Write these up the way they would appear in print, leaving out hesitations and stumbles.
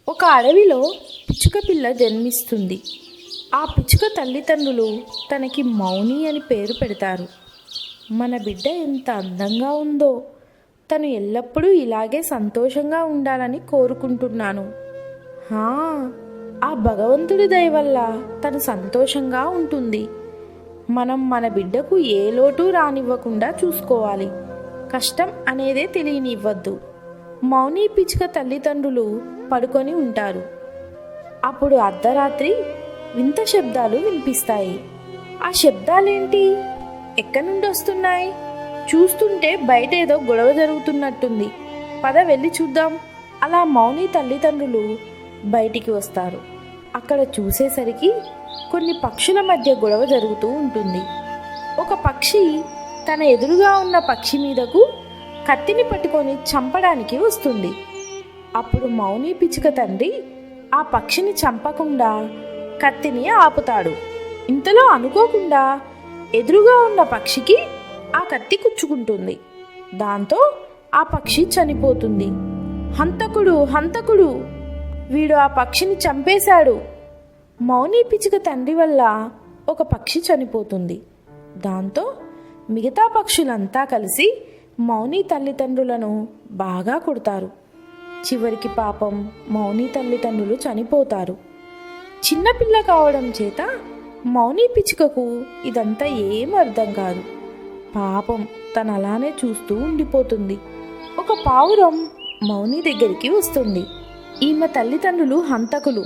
ఒక అడవిలో పిచ్చుక పిల్ల జన్మిస్తుంది. ఆ పిచ్చుక తల్లిదండ్రులు తనకి మౌని అని పేరు పెడతారు. మన బిడ్డ ఎంత అందంగా ఉందో, తను ఎల్లప్పుడూ ఇలాగే సంతోషంగా ఉండాలని కోరుకుంటున్నాను. ఆ భగవంతుడి దయ వల్ల తను సంతోషంగా ఉంటుంది. మనం మన బిడ్డకు ఏ లోటు రానివ్వకుండా చూసుకోవాలి. కష్టం అనేదే తెలియనివ్వద్దు. మౌని పిచ్చుక తల్లిదండ్రులు పడుకొని ఉంటారు. అప్పుడు అర్ధరాత్రి వింత శబ్దాలు వినిపిస్తాయి. ఆ శబ్దాలేంటి? ఎక్కడి నుండి వస్తున్నాయి? చూస్తుంటే బయట ఏదో గొడవ జరుగుతున్నట్టుంది. పద వెళ్ళి చూద్దాం. అలా మౌని తల్లిదండ్రులు బయటికి వస్తారు. అక్కడ చూసేసరికి కొన్ని పక్షుల మధ్య గొడవ జరుగుతూ ఉంటుంది. ఒక పక్షి తన ఎదురుగా ఉన్న పక్షి మీదకు కత్తిని పట్టుకొని చంపడానికి వస్తుంది. అప్పుడు మౌని పిచ్చుక తండ్రి ఆ పక్షిని చంపకుండా కత్తిని ఆపుతాడు. ఇంతలో అనుకోకుండా ఎదురుగా ఉన్న పక్షికి ఆ కత్తి కుచ్చుకుంటుంది. దాంతో ఆ పక్షి చనిపోతుంది. హంతకుడు హంతకుడు, వీడు ఆ పక్షిని చంపేశాడు. మౌని పిచ్చుక తండ్రి వల్ల ఒక పక్షి చనిపోతుంది. దాంతో మిగతా పక్షులంతా కలిసి మౌని తల్లిదండ్రులను బాగా కొడతారు. చివరికి పాపం మౌని తల్లిదండ్రులు చనిపోతారు. చిన్నపిల్ల కావడం చేత మౌని పిచ్చుకకు ఇదంతా ఏం అర్థం కాదు. పాపం తను అలానే చూస్తూ ఉండిపోతుంది. ఒక పావురం మౌని దగ్గరికి వస్తుంది. ఈమె తల్లిదండ్రులు హంతకులు,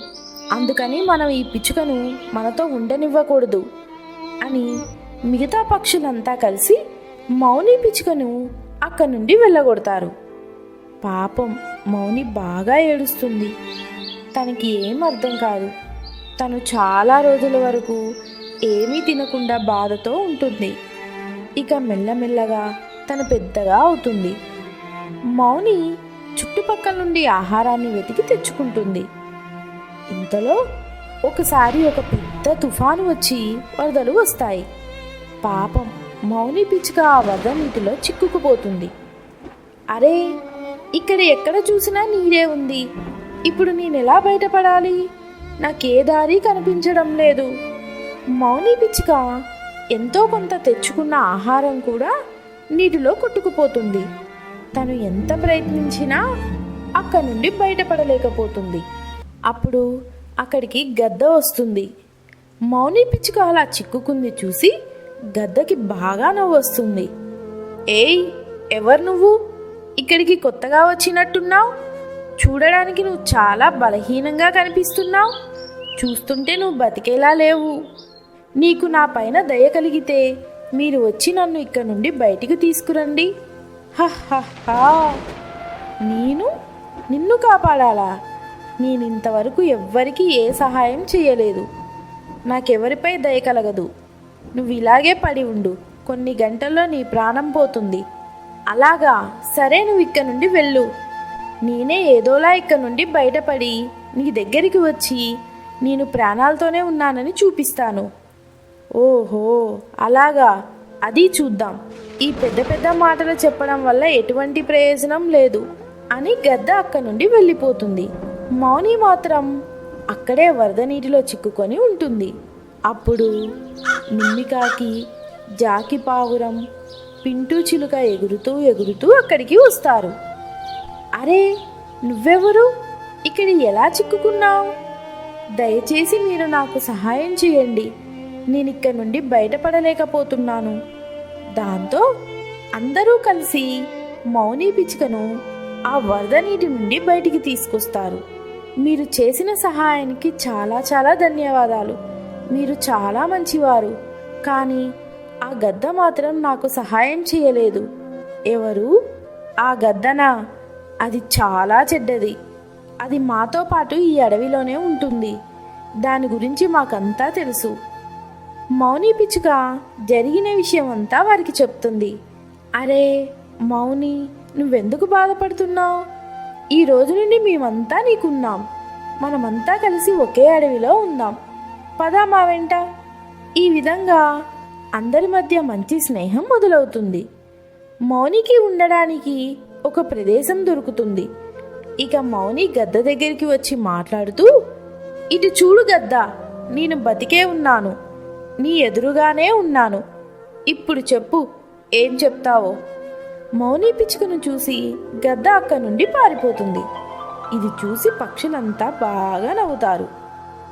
అందుకని మనం ఈ పిచ్చుకను మనతో ఉండనివ్వకూడదు అని మిగతా పక్షులంతా కలిసి మౌని పిచ్చుకను అక్కడి నుండి వెళ్ళగొడతారు. పాపం మౌని బాగా ఏడుస్తుంది. తనకి ఏం అర్థం కాదు. తను చాలా రోజుల వరకు ఏమీ తినకుండా బాధతో ఉంటుంది. ఇక మెల్లమెల్లగా తను పెద్దగా అవుతుంది. మౌని చుట్టుపక్కల నుండి ఆహారాన్ని వెతికి తెచ్చుకుంటుంది. ఇంతలో ఒకసారి ఒక పెద్ద తుఫాను వచ్చి వరదలు వస్తాయి. పాపం మౌని పిచ్చుక ఆ వరద నీటిలో చిక్కుకుపోతుంది. అరే, ఇక్కడ ఎక్కడ చూసినా నీరే ఉంది. ఇప్పుడు నేనెలా బయటపడాలి? నాకే దారి కనిపించడం లేదు. మౌని పిచ్చుక ఎంతో కొంత తెచ్చుకున్న ఆహారం కూడా నీటిలో కొట్టుకుపోతుంది. తను ఎంత ప్రయత్నించినా అక్కడి నుండి బయటపడలేకపోతుంది. అప్పుడు అక్కడికి గద్ద వస్తుంది. మౌని పిచ్చుక అలా చిక్కుకుంది చూసి గద్దకి బాగా నవ్వు వస్తుంది. ఏయ్, ఎవరు నువ్వు? ఇక్కడికి కొత్తగా వచ్చినట్టున్నావు. చూడడానికి నువ్వు చాలా బలహీనంగా కనిపిస్తున్నావు. చూస్తుంటే నువ్వు బతికేలా లేవు. నీకు నా పైన దయ కలిగితే మీరు వచ్చి నన్ను ఇక్కడ నుండి బయటికి తీసుకురండి. హహహా, నిన్ను కాపాడాలా? నేనింతవరకు ఎవ్వరికీ ఏ సహాయం చేయలేదు. నాకెవరిపై దయ కలగదు. నువ్వు ఇలాగే పడి ఉండు. కొన్ని గంటల్లో నీ ప్రాణం పోతుంది. అలాగా? సరే, నువ్వు ఇక్కడ నుండి వెళ్ళు. నేనే ఏదోలా ఇక్కడ నుండి బయటపడి నీ దగ్గరికి వచ్చి నేను ప్రాణాలతోనే ఉన్నానని చూపిస్తాను. ఓహో, అలాగా? అది చూద్దాం. ఈ పెద్ద పెద్ద మాటలు చెప్పడం వల్ల ఎటువంటి ప్రయోజనం లేదు అని గద్ద అక్కడి నుండి వెళ్ళిపోతుంది. మౌని మాత్రం అక్కడే వరద నీటిలో చిక్కుకొని ఉంటుంది. అప్పుడు నిమ్మికాకి, జాకి పావురం, పింటూ చిలుక ఎగురుతూ ఎగురుతూ అక్కడికి వస్తారు. అరే, నువ్వెవరు? ఇక్కడ ఎలా చిక్కుకున్నావు? దయచేసి మీరు నాకు సహాయం చేయండి. నేను ఇక్కడ నుండి బయటపడలేకపోతున్నాను. దాంతో అందరూ కలిసి మౌని పిచ్చుకను ఆ వరద నీటి నుండి బయటికి తీసుకొస్తారు. మీరు చేసిన సహాయానికి చాలా చాలా ధన్యవాదాలు. మీరు చాలా మంచివారు. కానీ ఆ గద్ద మాత్రం నాకు సహాయం చేయలేదు. ఎవరు? ఆ గద్దనా? అది చాలా చెడ్డది. అది మాతో పాటు ఈ అడవిలోనే ఉంటుంది. దాని గురించి మాకంతా తెలుసు. మౌని పిచ్చుక జరిగిన విషయం అంతా వారికి చెప్తుంది. అరే మౌని, నువ్వెందుకు బాధపడుతున్నావు? ఈ రోజు నుండి మేమంతా నీకున్నాం. మనమంతా కలిసి ఒకే అడవిలో ఉందాం. పద మా వెంట. ఈ విధంగా అందరి మధ్య మంచి స్నేహం మొదలవుతుంది. మౌనికి ఉండడానికి ఒక ప్రదేశం దొరుకుతుంది. ఇక మౌని గద్ద దగ్గరికి వచ్చి మాట్లాడుతూ, ఇటు చూడు గద్ద, నేను బతికే ఉన్నాను, నీ ఎదురుగానే ఉన్నాను. ఇప్పుడు చెప్పు, ఏం చెప్తావో. మౌని పిచ్చుకను చూసి గద్ద అక్క నుండి పారిపోతుంది. ఇది చూసి పక్షులంతా బాగా నవ్వుతారు.